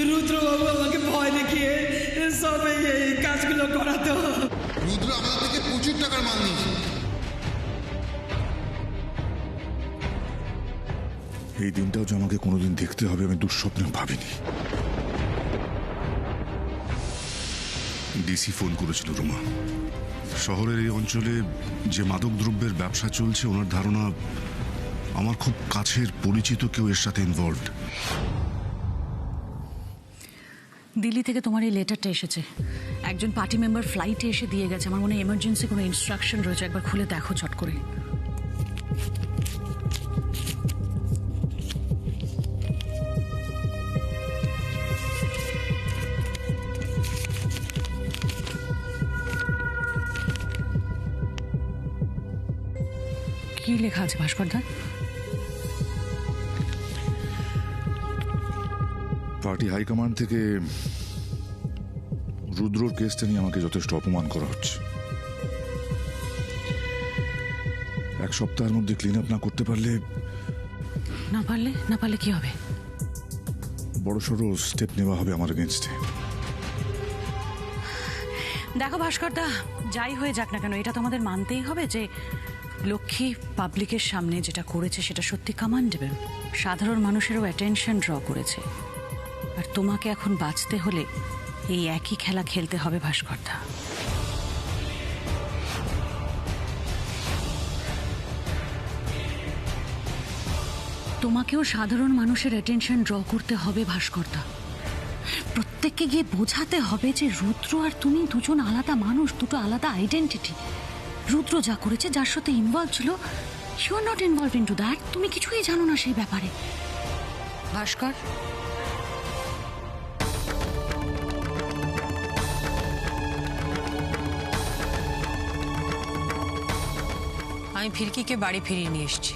রুদ্রবাবু আমাকে ভয় দেখিয়ে সব এই কাজগুলো করাতো। রুদ্র আমাদের থেকে প্রচুর টাকার মাল নিয়েছে। এই দিনটাও যে আমাকে কোনোদিন দেখতে হবে আমি দুঃস্বপ্নে ভাবিনি। ডিসি ফোন করেছিল রুমা। শহরের এই অঞ্চলে যে মাদক দ্রব্যের ব্যবসা চলছে ওনার ধারণা আমার খুব কাছের পরিচিত কেউ এর সাথে ইনভলভড। দিল্লি থেকে তোমার এই লেটারটা এসেছে। একজন পার্টি মেম্বার ফ্লাইটে এসে দিয়ে গেছে। আমার মনে হয় এমার্জেন্সি কোনো ইনস্ট্রাকশন রয়েছে, একবার খুলে দেখো চট করে। কি লেখা আছে ভাস্করদা? পার্টি হাইকমান্ড থেকে রুদ্রর কেসটা নিয়ে আমাকে যথেষ্ট অপমান করা হচ্ছে। এক সপ্তাহের মধ্যে ক্লিন আপ না করতে পারলে না পারলে কি হবে? বড়সড় স্টেপ নেওয়া হবে আমার এগেনস্টে। দেখো ভাস্করদা, যাই হয়ে যাক না কেন, এটা তো আমাদের মানতেই হবে যে লক্ষ্মী পাবলিকের সামনে যেটা করেছে সেটা সত্যি কমান্ডেবল। সাধারণ মানুষেরও অ্যাটেনশন ড্র করেছে। আর তোমাকে এখন বাঁচতে হলে এই একই খেলা খেলতে হবে ভাস্করদা। তোমাকেও সাধারণ মানুষের অ্যাটেনশন ড্র করতে হবে ভাস্করদা। প্রত্যেককে গিয়ে বোঝাতে হবে যে রুদ্র আর তুমি দুজন আলাদা মানুষ, দুটো আলাদা আইডেন্টিটি। রুদ্র যা করেছে, যার সাথে ইনভলভ ছিল, you are not involve into that. তুমি কিছুই জানো না সেই ব্যাপারে ভাস্কর। আমি ফিরকিকে বাড়ি ফিরিয়ে নিয়ে এসেছি।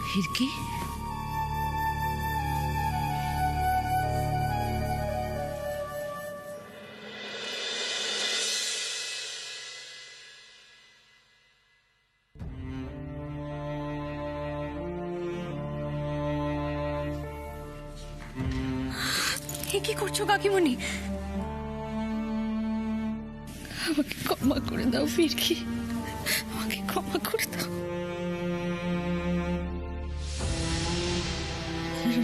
ফিরকি? কি করছো কাকিমণি? আমাকে ক্ষমা করে দাও ফিরকি, আমাকে ক্ষমা করে দাও।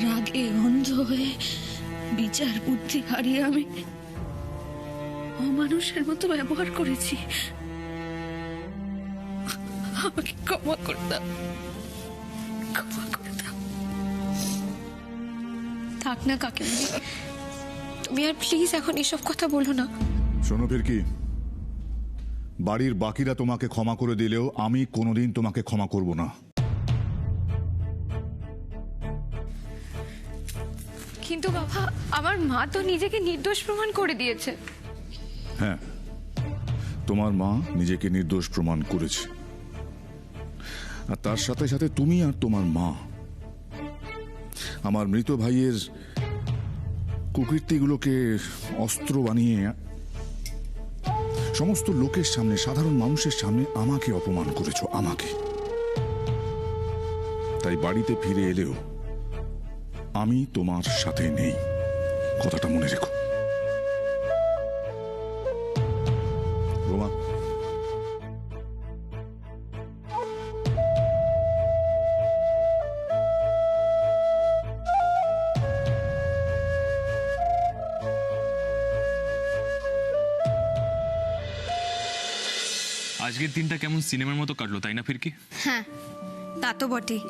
রাগে অন্ধ হয়ে বিচার বুদ্ধি হারিয়ে আমি অমানুষের মতো ব্যবহার করেছি। আমাকে ক্ষমা করে দাও, ক্ষমা করে দাও। থাক না কাকিমণি, তুমি আর প্লিজ এখন এসব কথা বলো না। শোনো ফিরকি, বাড়ির বাকিরা তোমাকে ক্ষমা করে দিলেও আমি কোনোদিন তোমাকে ক্ষমা করব না। কিন্তু বাবা, আমার মা তো নিজেকে নির্দোষ প্রমাণ করে দিয়েছে। হ্যাঁ, তোমার মা নিজেকে নির্দোষ প্রমাণ করেছে। আর তার সাথে সাথে তুমি আর তোমার মা আমার মৃত ভাইয়ের কুকীর্তিগুলোকে অস্ত্র বানিয়ে সমস্ত লোকের সামনে, সাধারণ মানুষের সামনে আমাকে অপমান করেছো, আমাকে। তাই বাড়িতে ফিরে এলেও আমি তোমার সাথে নেই, কথাটা মনে রেখো। রোমা, আজকের দিনটা কেমন সিনেমার মতো কাটলো, তাই না ফিরকি? হ্যাঁ, তা তো বটেই।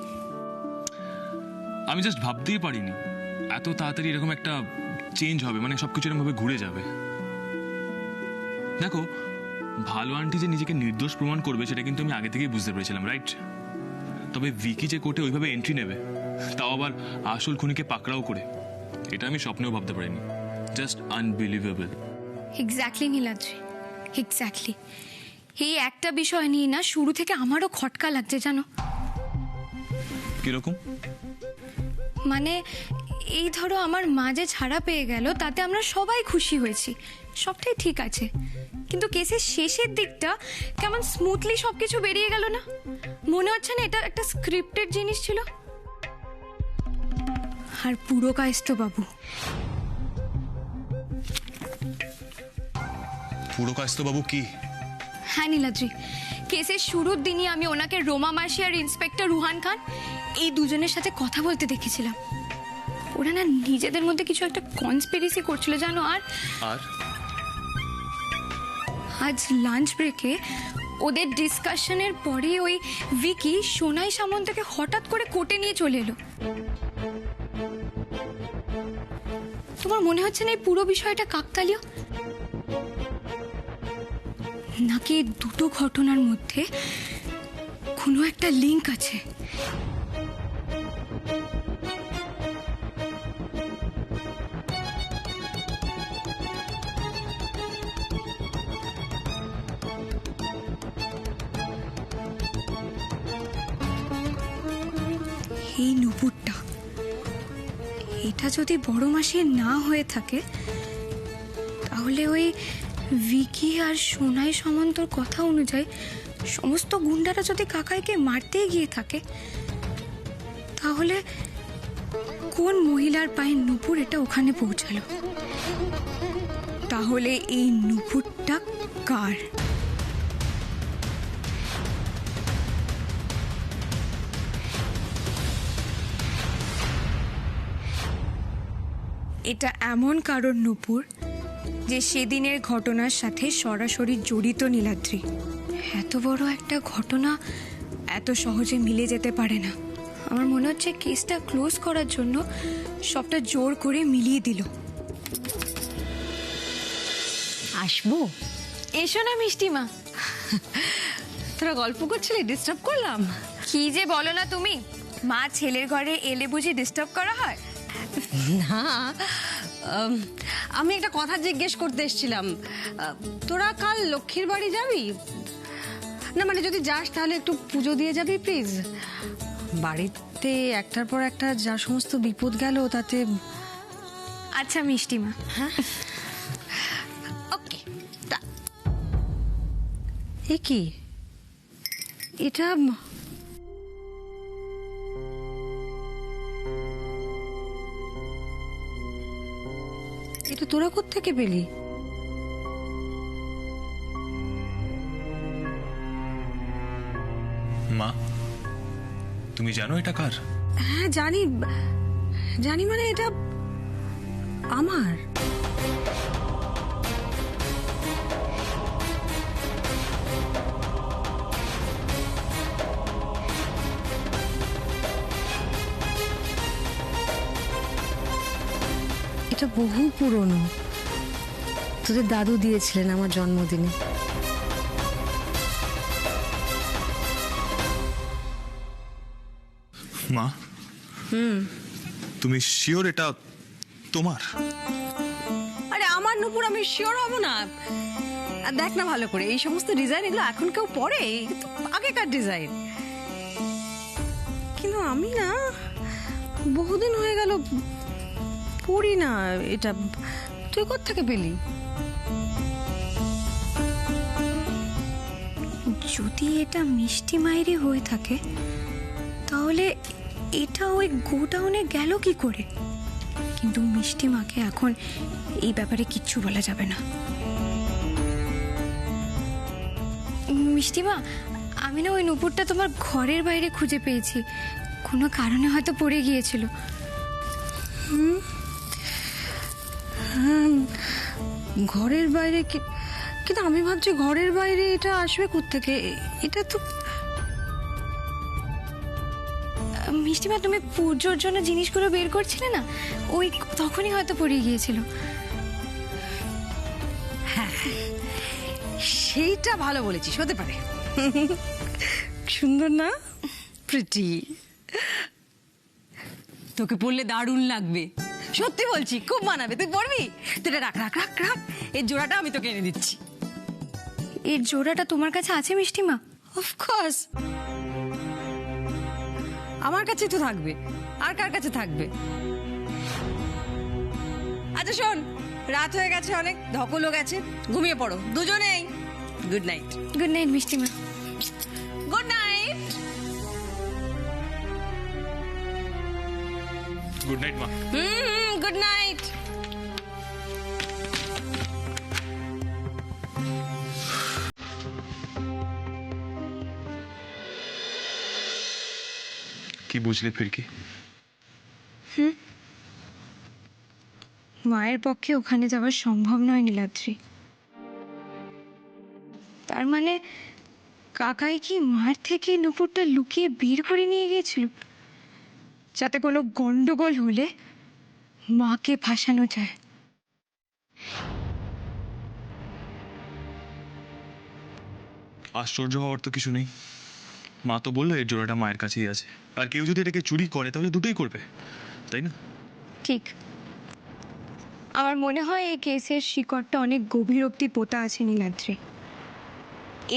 আমি জাস্ট ভাবতেই পারিনি এত তাড়াতাড়ি এরকম একটা চেঞ্জ হবে, মানে সবকিছু এরকম ভাবে ঘুরে যাবে। দেখো, ভালো আন্টি যে নিজেকে নির্দোষ প্রমাণ করবে সেটা কিন্তু আমি আগে থেকেই বুঝতে পেরেছিলাম, রাইট? তবে ভিকি যে কোর্টে ওইভাবে এন্ট্রি নেবে, তাও আবার আসল খুনিকে পাকড়াও করে, এটা আমি স্বপ্নেও ভাবতে পারিনি। Just unbelievable. Exactly Niladri, exactly. এই একটা বিষয় নিয়ে না শুরু থেকে আমারও খটকা লাগছে, জানো? কিরকম? মানে এই ধরো, আমার মা যে ছাড়া পেয়ে গেল তাতে আমরা সবাই খুশি হয়েছি, সবটাই ঠিক আছে। কিন্তু কেসের শেষের দিকটা কেমন স্মুথলি সবকিছু বেরিয়ে গেল না? মনে হচ্ছে না এটা একটা স্ক্রিপ্টেড জিনিস ছিল? আর পুরকায়স্থ বাবু। পুরকায়স্থ বাবু কি? হ্যাঁ নীলাদ্রি, কেসের শুরুর দিনই আমি ওনাকে রোমা মাসি আর ইন্সপেক্টর রুহান খান এই দুজনের সাথে কথা বলতে দেখেছিলাম। ওরা না নিজেদের মধ্যে কিছু একটা কনস্পিরেসি করছিল জানো। আর আজ লাঞ্চ ব্রেকে ওদের ডিসকাশনের পরে ওই ভিকি সোনাই সামন্তকে হঠাৎ করে কোর্টে নিয়ে চলে এলো। তোমার মনে হচ্ছে না এই পুরো বিষয়টা কাকতালীয়? নাকি দুটো ঘটনার মধ্যে কোনো একটা লিঙ্ক আছে? এই নুপুরটা, এটা যদি বড় মাসির না হয়ে থাকে তাহলে ওই ভিকি আর সোনাই সামন্তর কথা অনুযায়ী সমস্ত গুন্ডারা যদি কাকাইকে মারতে গিয়ে থাকে তাহলে কোন মহিলার পায়ে নুপুর এটা ওখানে পৌঁছালো? তাহলে এই নুপুরটা কার? এটা এমন কারোর নুপুর যে সেদিনের ঘটনার সাথে সরাসরি জড়িত নীলাদ্রি। এত বড় একটা ঘটনা এত সহজে মিলে যেতে পারে না। আমার মনে হচ্ছে কেসটা ক্লোজ করার জন্য সবটা জোর করে মিলিয়ে দিল। আসবো? এসো না মিষ্টিমা। তোরা গল্প করছিলি, ডিস্টার্ব করলাম? কি যে বলো না তুমি, মা ছেলের ঘরে এলে বুঝি ডিস্টার্ব করা হয়? না, আমি একটা কথা জিজ্ঞেস করতে এসেছিলাম। তোরা কাল লক্ষ্মীর বাড়ি যাবি? না মানে যদি যাস তাহলে একটু পুজো দিয়ে যাবি প্লিজ। বাড়িতে একটার পর একটা যা সমস্ত বিপদ গেল তাতে। আচ্ছা মিষ্টিমা। হ্যাঁ ওকে। এ কি এটা? এটা তোরা কোত্থেকে পেলি? মা, তুমি জানো এটা কার? হ্যাঁ জানি, জানি মানে এটা আমার। এটা বহু পুরনো, তোদের দাদু দিয়েছিলেন আমার জন্মদিনে। মা, তুমি শিওর এটা তোমার? আরে আমার নুপুর, আমি শিওর হব না? আর দেখ না ভালো করে, এই সমস্ত ডিজাইন এগুলো এখন কেউ পরে? আগেকার ডিজাইন। কিন্তু আমি না বহুদিন হয়ে গেল পড়ি না এটা। তুই কোত্থেকে পেলি? যদি এটা মিষ্টি মায়েরই হয়ে থাকে তাহলে এটা ওই গোডাউনে গেল কি করে? কিন্তু মিষ্টি মাকে এখন এই ব্যাপারে কিচ্ছু বলা যাবে না। মিষ্টিমা, আমি না ওই নুপুরটা তোমার ঘরের বাইরে খুঁজে পেয়েছি। কোনো কারণে হয়তো পড়ে গিয়েছিল। ঘরের বাইরে? কিন্তু আমি ভাবছি ঘরের বাইরে এটা আসবে কোত্থেকে? এটা তো। মিষ্টিমা, তুমি পুজোর জন্য জিনিসগুলো বের করছিলে না, ওই তখনই হয়তো পড়ে গিয়েছিল। হ্যাঁ সেইটা ভালো বলেছিস, হতে পারে। সুন্দর না? প্রিটি। তোকে পরলে দারুণ লাগবে, সত্যি বলছি, খুব মানাবে। তুই পরবি? তুই রাখ রাখ রাখ রাখ, এই জোড়াটা আমি তোকে এনে দিচ্ছি। এর জোড়াটা তোমার কাছে আছে মিষ্টিমা? অফকোর্স আমার কাছে তো থাকবে, আর কার কাছে থাকবে? আচ্ছা শোন, রাত হয়ে গেছে, অনেক ধকলও গেছে, ঘুমিয়ে পড়ো দুজনেই। Good night. গুড নাইট মিষ্টিমা। Good night. গুড নাইট মা। Good night. কি বুঝলে ফিরকি? মায়ের পক্ষে ওখানে যাওয়া সম্ভব নয় নীলাদ্রি। তার মানে কাকাই কি মার থেকে নুপুরটা লুকিয়ে বের করে নিয়ে গিয়েছিল, যাতে কোনো গন্ডগোল হলে মাকে ফাঁসানো যায়। আশ্চর্য হওয়ার তো কিছু নেই। মা তো বললো এর জোড়াটা মায়ের কাছেই আছে, আর কেউ যদি এটাকে চুরি করে তাহলে দুটোই করবে, তাই না? ঠিক। আমার মনে হয় এই কেসের শিকড়টা অনেক গভীর অবধি পোতা আছে নীলাদ্রি।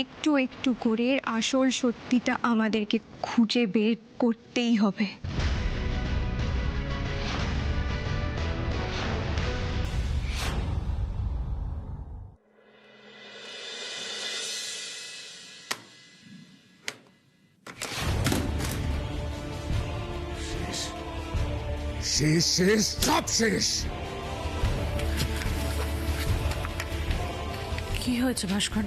একটু একটু করে আসল সত্যিটা আমাদেরকে খুঁজে বের করতেই হবে। শেষ শেষ সব শেষ। কি হয়েছে ভাস্কর?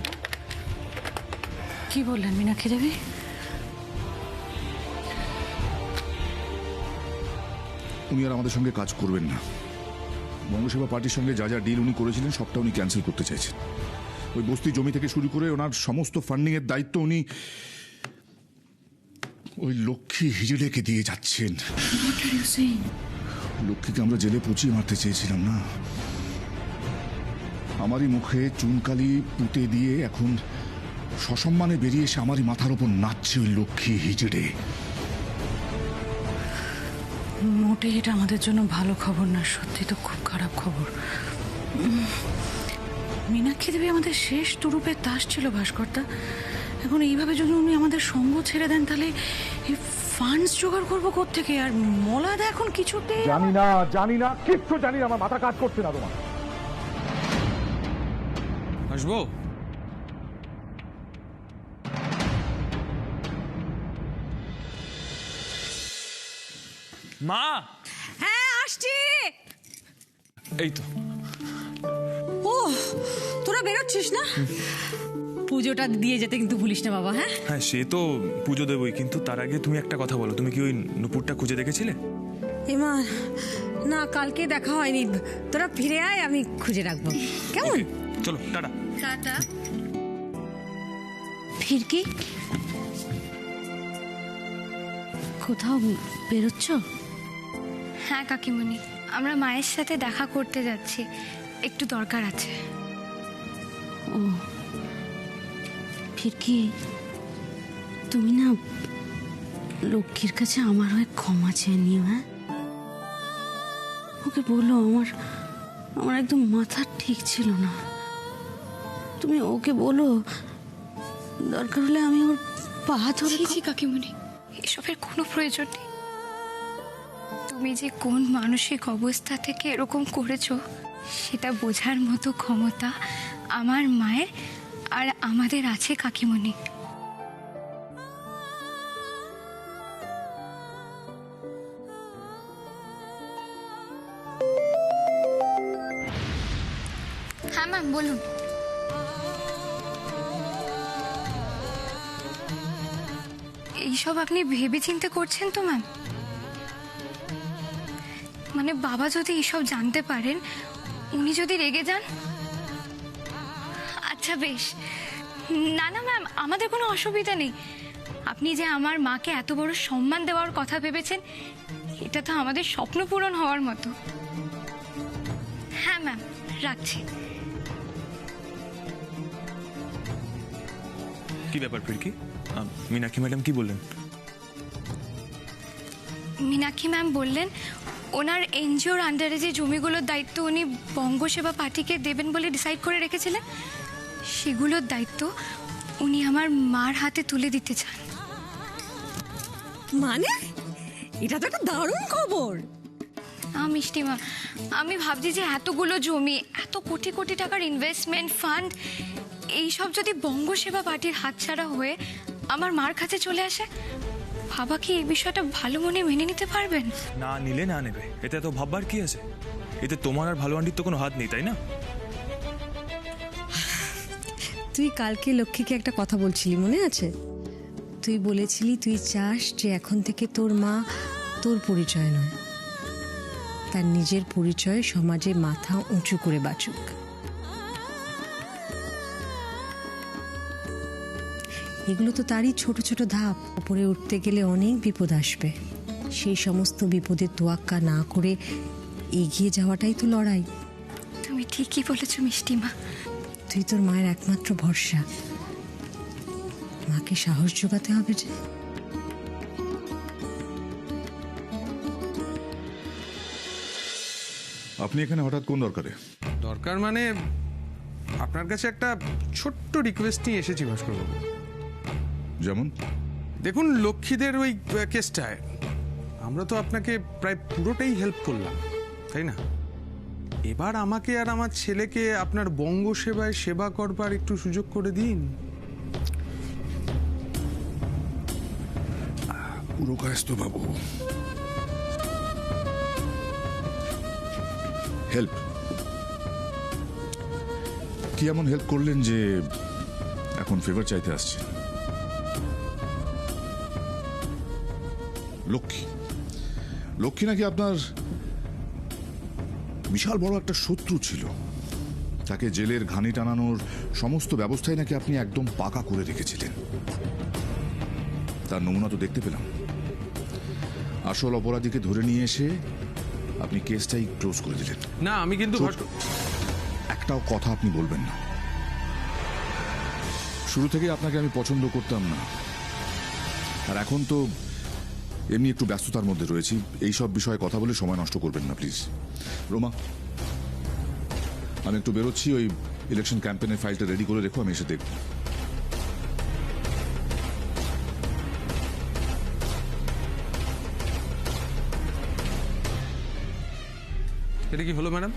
কি বললেন মীনাক্ষী দেবী? উনি আর আমাদের সঙ্গে কাজ করবেন না। বঙ্গসেবা পার্টির সঙ্গে যা যা ডিল উনি করেছিলেন সবটা উনি ক্যান্সেল করতে চাইছেন। ওই বস্তি জমি থেকে শুরু করে ওনার সমস্ত ফান্ডিং এর দায়িত্ব উনি ওই লক্ষ্মী হিজড়েকে দিয়ে যাচ্ছেন। লক্ষ্মীকে আমরা জেলে পচিয়ে মারতে চেয়েছিলাম না, আমারই মুখে চুনকালি পুঁতে দিয়ে এখন সসম্মানে বেরিয়ে এসে আমারই মাথার ওপর নাচছে ওই লক্ষ্মী হিজড়ে। মোটেই এটা আমাদের জন্য ভালো খবর না, সত্যি তো খুব খারাপ খবর। মীনাক্ষী দেবী আমাদের শেষ তুরুপের তাস ছিল ভাস্করদা। এখন এইভাবে যদি উনি আমাদের সঙ্গ ছেড়ে দেন তাহলে এই ফান্ডস জোগাড় করবো কোত্থেকে? আর মলাদা এখন কিছুতে জানি না কিচ্ছু জানি না, আমার মাথা কাজ করছে না তোমার। আসবো? মা! হ্যাঁ আসছি। এই তো। ও তোরা বেরোচ্ছিস না? পুজোটা দিয়ে যেতে কিন্তু ভুলিস না বাবা। হ্যাঁ হ্যাঁ, সে তো পুজো দেবই, কিন্তু তার আগে তুমি একটা কথা বলো, তুমি কি ওই নুপুরটা খুঁজে দেখেছিলে? এমা না, কালকে দেখা হয়নি। তোরা ফিরে আয়, আমি খুঁজে রাখবো, কেমন? চলো, টাটা। টাটা। ফিরকি কোথাও বেরোচ্ছ? হ্যাঁ কাকিমণি, আমরা মায়ের সাথে দেখা করতে যাচ্ছি, একটু দরকার আছে। ও ফিরকি, তুমি না লক্ষ্মীর কাছে আমার হয়ে ক্ষমা চেয়ে নিও। হ্যাঁ, ওকে বলো আমার একদম মাথা ঠিক ছিল না। তুমি ওকে বলো, দরকার হলে আমি ওর পা ধরে। কাকিমণি, এসবের কোনো প্রয়োজন নেই। তুমি যে কোন মানসিক অবস্থা থেকে এরকম করেছো সেটা বোঝার মতো ক্ষমতা আমার মায়ের আর আমাদের আছে কাকিমণি। হ্যাঁ ম্যাম, বলুন। এইসব আপনি ভেবেচিন্তে করছেন তো ম্যাম? মানে বাবা যদি এইসব জানতে পারেন, উনি যদি রেগে যান? আচ্ছা বেশ। না না ম্যাম, আমাদের কোনো অসুবিধা নেই। আপনি যে আমার মাকে এত বড় সম্মান দেওয়ার কথা ভেবেছেন, এটা তো আমাদের স্বপ্ন পূরণ হওয়ার মতো। হ্যাঁ ম্যাম, রাখছি। কি ব্যাপার ফিরকি? মীনাক্ষী ম্যাডাম কি বললেন? মীনাক্ষী ম্যাম বললেন ওনার এনজিওর আন্ডারে যে জমিগুলোর দায়িত্ব উনি বঙ্গসেবা পার্টিকে দেবেন বলে ডিসাইড করে রেখেছিলেন, সেগুলোর দায়িত্ব উনি আমার মার হাতে তুলে দিতে চান। মানে এটা তো একটা দারুণ খবর। মিষ্টিমা, আমি ভাবছি যে এতগুলো জমি, এত কোটি কোটি টাকার ইনভেস্টমেন্ট ফান্ড, এইসব যদি বঙ্গসেবা পার্টির হাতছাড়া হয়ে আমার মার কাছে চলে আসে, বাবা কি এই বিষয়টা ভালো মনে মেনে নিতে পারবেন? না নিলে না নেবে, এতে তো ভাববার কি আছে? এতে তোমার আর ভালো আন্টির তো কোনো হাত নেই, তাই না? তুই কালকে লক্ষ্মীকে একটা কথা বলছিলি, মনে আছে? তুই বলেছিলি তুই চাস যে এখন থেকে তোর মা তোর পরিচয় নয়, তার নিজের পরিচয় সমাজে মাথা উঁচু করে বাঁচুক। এগুলো তো তারই ছোট ছোট ধাপ। উপরে উঠতে গেলে অনেক বিপদ আসবে, সেই সমস্ত বিপদের তোয়াক্কা না করে এগিয়ে যাওয়াটাই তো লড়াই। তুমি ঠিকই বলেছো মিষ্টিমা। তুই তোর মায়ের একমাত্র ভরসা, মাকে সাহস জোগাতে হবে যে। আপনি এখানে হঠাৎ কোন দরকারে? দরকার মানে আপনার কাছে একটা ছোট্ট রিকোয়েস্ট নিয়ে এসেছি ভাস্করবাবু। যেমন? দেখুন, লক্ষ্মীদের ওই কেসটায় আমরা তো আপনাকে প্রায় পুরোটাই হেল্প করলাম, তাই না? এবার আমাকে আর আমার ছেলেকে আপনার বঙ্গ সেবায় সেবা করবার একটু সুযোগ করে দিন। পুরো কায়স্থ বাবু, হেল্প কি এমন হেল্প করলেন যে এখন ফেভার চাইতে আসছে? লক্ষ্মী নাকি আপনার বিশাল বড় একটা শত্রু ছিল, তাকে জেলের ঘানি টানানোর সমস্ত ব্যবস্থাই নাকি আপনি একদম পাকা করে রেখেছিলেন। তার নমুনা তো দেখতে পেলাম। আসল অপরাধীকে ধরে নিয়ে এসে আপনি কেসটাই ক্লোজ করে দিলেন। না, আমি কিন্তু একটাও কথা আপনি বলবেন না। শুরু থেকে আপনাকে আমি পছন্দ করতাম না, আর এখন তো এমনি একটু ব্যস্ততার মধ্যে রয়েছি। এইসব বিষয়ে কথা বলে সময় নষ্ট করবেন না প্লিজ। রোমা, আমি একটু বেরোচ্ছি, ওই ইলেকশন ক্যাম্পেনের ফাইলটা রেডি করে রেখো, আমি এসে দেখব। এটা কি হলো ম্যাডাম?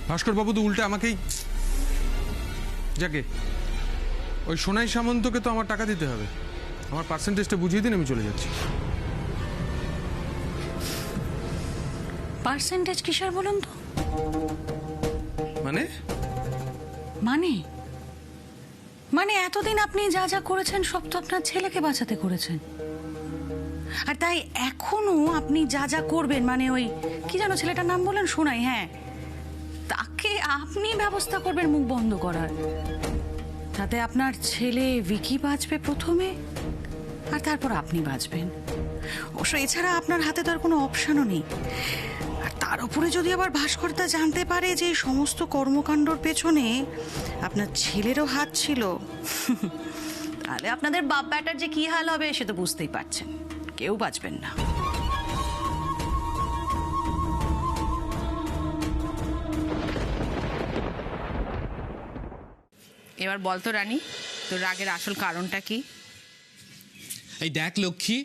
ভাস্করবাবু তো উল্টে আমাকেই, যাকে ওই সোনাই সামন্তকে তো আমার টাকা দিতে হবে, আমার পার্সেন্টেজটা বুঝিয়ে দিন, আমি চলে যাচ্ছি। পার্সেন্টেজ কিসের বলুন তো? মানে মানে মানে এতদিন আপনি যা যা করেছেন সব তো আপনার ছেলেকে বাঁচাতে করেছেন, আর তাই এখনো আপনি যা যা করবেন, মানে ওই কি জানো ছেলেটার নাম বলেন, শোনাই, হ্যাঁ, তাকে আপনি ব্যবস্থা করবেন মুখ বন্ধ করার। তাতে আপনার ছেলে ভিকি বাঁচবে প্রথমে, আর তারপর আপনি বাঁচবেন। অবশ্য এছাড়া আপনার হাতে তো আর কোনো অপশনও নেই। আর তার উপরে যদি আবার ভাস্করদা জানতে পারে যে এই সমস্ত কর্মকাণ্ডর পেছনে আপনার ছেলেরও হাত ছিল, তাহলে আপনাদের বাপ ব্যাটার যে কি হাল হবে সে তো বুঝতেই পারছেন, কেউ বাঁচবেন না। এবার বলতো রানী, তোর রাগের আসল কারণটা কি? এই দেখ লক্ষ্মী,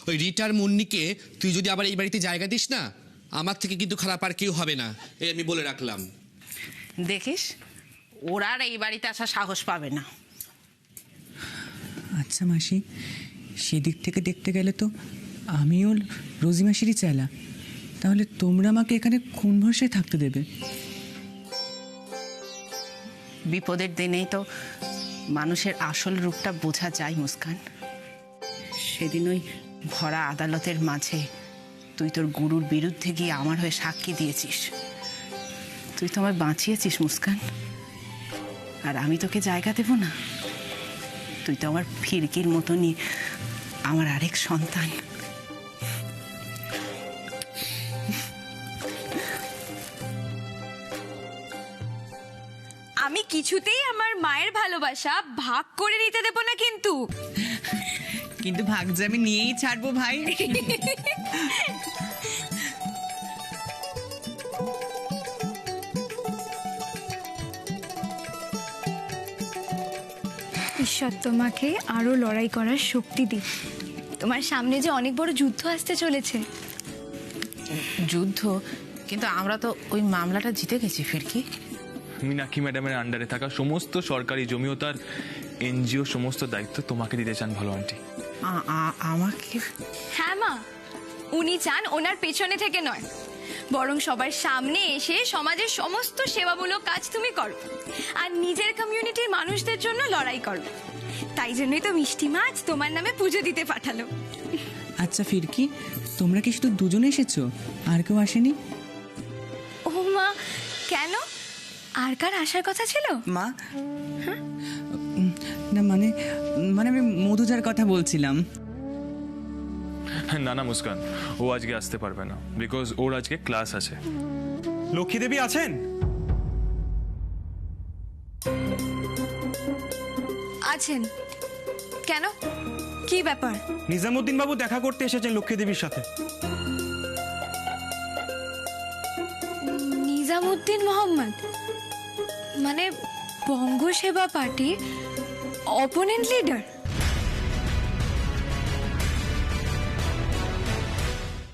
ওই রিটার মুন্নিকে তুই যদি আবার এই বাড়িতে জায়গা দিস না, আমার থেকে কিন্তু খারাপ আর কেউ হবে না, এই আমি বলে রাখলাম। দেখিস, ওরা আর এই বাড়িতে আসার সাহস পাবে না। আচ্ছা মাসি, সেদিক থেকে দেখতে গেলে তো আমিও রোজি মাসিরই চেলা, তাহলে তোমরা আমাকে এখানে কোন ভরসায় থাকতে দেবে? বিপদের দিনেই তো মানুষের আসল রূপটা বোঝা যায় মুস্কান। সেদিন ওই ভরা আদালতের মাঝে তুই তোর গুরুর বিরুদ্ধে গিয়ে আমার হয়ে সাক্ষী দিয়েছিস। তুই তো আমায় বাঁচিয়েছিস মুস্কান, আর আমি তোকে জায়গা দেব না? তুই তো আমার ফিরকির মতনই আমার আরেক সন্তান। আমি কিছুতেই আমার মায়ের ভালোবাসা ভাগ করে নিতে দেব না কিন্তু। কিন্তু ভাগ যে আমি নিয়েই ছাড়বো ভাই। ঈশ্বর তোমাকে আরো লড়াই করার শক্তি দিক। তোমার সামনে যে অনেক বড় যুদ্ধ আসতে চলেছে। যুদ্ধ? কিন্তু আমরা তো ওই মামলাটা জিতে গেছি ফিরকি। মীনাক্ষী ম্যাডামের আন্ডারে থাকা সমস্ত সরকারি জমি ও তার এনজিও সমস্ত দায়িত্ব তোমাকে দিতে চান ভালো আন্টি। আমাকে? হ্যাঁ মা, উনি চান ওনার পেছনে থেকে নয়, বরং সবার সামনে এসে সমাজের সমস্ত সেবামূলক কাজ তুমি করো আর নিজের কমিউনিটির মানুষদের জন্য লড়াই করো। তাই জন্যই তো মিষ্টি মাছ তোমার নামে পুজো দিতে পাঠালো। আচ্ছা ফিরকি, তোমরা কি শুধু দুজনে এসেছো, আর কেউ আসেনি? ও মা, কেন? আর কার আসার কথা ছিল মা? না মানে মানে আমি মধুজার কথা বলছিলাম। না না মুস্কান, ও আজকে আসতে পারবে না, বিকজ ওর আজকে ক্লাস আছে। লক্ষ্মী দেবী আছেন? আছেন। কেন, কি ব্যাপার? নিজামুদ্দিন বাবু দেখা করতে এসেছেন লক্ষ্মী দেবীর সাথে। নিজামুদ্দিন মোহাম্মদ মানে বঙ্গ সেবা পার্টির অপোনেন্ট লিডার?